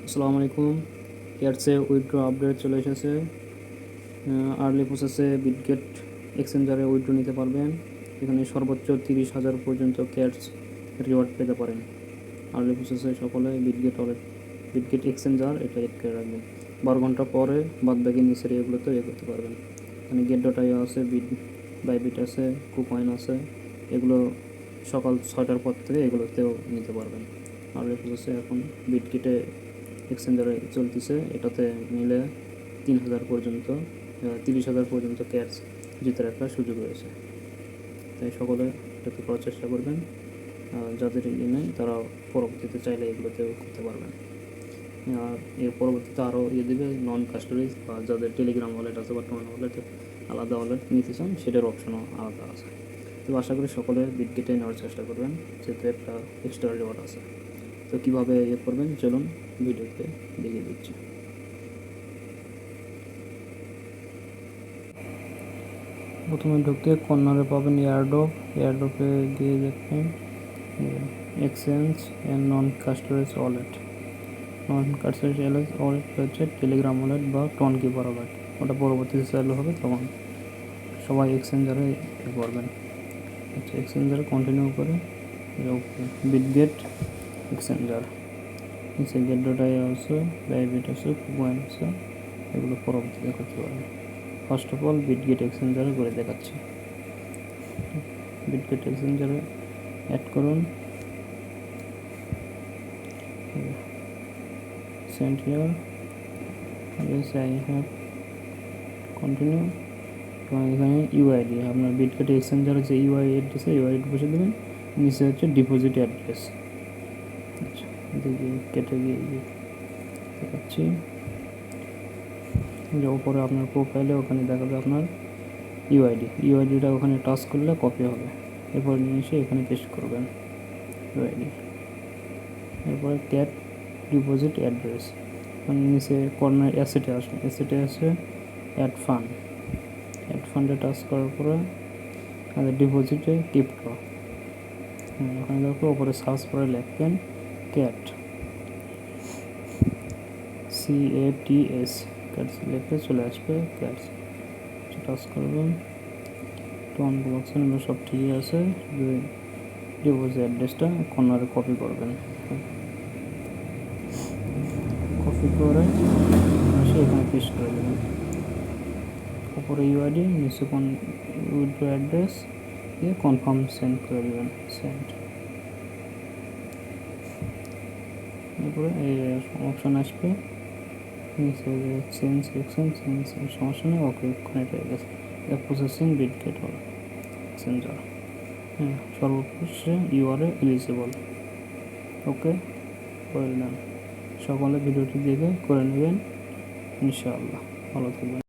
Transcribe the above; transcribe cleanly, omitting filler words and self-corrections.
আসসালামু আলাইকুম। এয়ারসে withdraw update চলে এসেছে। আর্লি প্রসেসে বিটগেট এক্সচেঞ্জারে উইথড্র নিতে পারবেন। এখানে সর্বোচ্চ 30,000 পর্যন্ত ক্যাশ রিওয়ার্ড পেতে পারেন। আর্লি প্রসেসে সকলে বিটগেট এক্সচেঞ্জার এটা এড করে রাখবেন। 12 ঘন্টা পরে বাদবাকি নিচের এগুলোতেও করতে পারবেন। এখানে get.io আছে, বাইবিট আছে, কুকয়েন আছে। এগুলো সকাল 6টার পর থেকে এগুলোতেও নিতে পারবেন। আর্লি প্রসেসে এখন বিটগেটে এক্সচেঞ্জারে চলতেছে, এটাতে নিলে 30,000 পর্যন্ত ক্যাশ জিতে রাখার সুযোগ রয়েছে। তাই সকলে এটাতে করার চেষ্টা করবেন। যাদের নেই তারা পরবর্তীতে চাইলে এগুলোতেও করতে পারবেন। আর এর পরবর্তীতে আরও দেবে নন কাস্টমাইজ বা যাদের টেলিগ্রাম ওয়ালেট আছে বা টোন ওয়ালেটে আলাদা ওয়ালেট নিতে চান সেটার অপশনও আলাদা আছে। তো আশা করি সকলে বিটগেটে নেওয়ার চেষ্টা করবেন, যেহেতু একটা এক্সট্রা রিওয়ার্ড আছে। তো কীভাবে করবেন চলুন ভিডিওতে দেখিয়ে দিচ্ছি। প্রথমে ঢুকতে কর্নারে পাবেন এয়ারড্রপে গিয়ে দেখবেন exchange and non customise wallet হচ্ছে টেলিগ্রাম ওয়ালেট বা টোন কিপার ওয়ালেট। ওটা পরবর্তীতে চালু হবে, তখন সবাই এক্সচেঞ্জারে করবেন। আচ্ছা, এক্সচেঞ্জারে কন্টিনিউ করে বিটগেট এক্সচেঞ্জার নিচে get.io আছে, বাইবিট আছে, কুকয়েন আছে, এগুলো পরবর্তীতে করতে পারবেন। ফার্স্ট অফ অল বিটগেট এক্সচেঞ্জারে করে দেখাচ্ছি। বিটগেট এক্সচেঞ্জারে অ্যাড করুন, send here, yes I have, continue. এবং এখানে ইউআইডি আপনার বিটগেট এক্সচেঞ্জারে যে ইউআইডি আছে ইউআইডি বসে দেবেন। নিচে হচ্ছে ডিপোজিট অ্যাড্রেস। আচ্ছা, দেখি কেটে গিয়ে দেখাচ্ছি যে ওপরে আপনার প্রোফাইলে ওখানে দেখাবে আপনার ইউআইডিটা ওখানে টাচ করলে কপি হবে। এরপর নিয়ে এসে এখানে পেস্ট করবেন ইউআইডি। এরপরে ক্যাট ডিপোজিট অ্যাড্রেস, নিচে কর্নার অ্যাসেটে আসে অ্যাড ফান্ডে টাচ করার পরে আমাদের ডিপোজিটে ক্রিপ্টো ওখানে দেখো ওপরে সার্চ করে লিখবেন ক্যাট CATS লিখে চলে আসবে ক্যাটস। টাচ করবেন, টোন বক্সের সব ঠিকই আছে। ডিপোজিট অ্যাড্রেসটা কর্নারে কপি করবেন, কপি করে এখানে পেস্ট করে দেবেন। উপরে ইউআইডি, নিচে উইথড্র অ্যাড্রেস দিয়ে কনফার্ম সেন্ড করে দেবেন। এরপরে এই অপশান আসবে, নিচে চেঞ্জ সমস্যা নেই, ওকে কানেক্ট হয়ে গেছে। প্রসেসিং বিটগেট এক্সচেঞ্জার, সর্বশেষে ইউআরএ এলিজিবল, ওকে করে নেন। সকলে ভিডিওটি দেখে করে নেবেন ইনশাআল্লাহ। ভালো থাকবেন।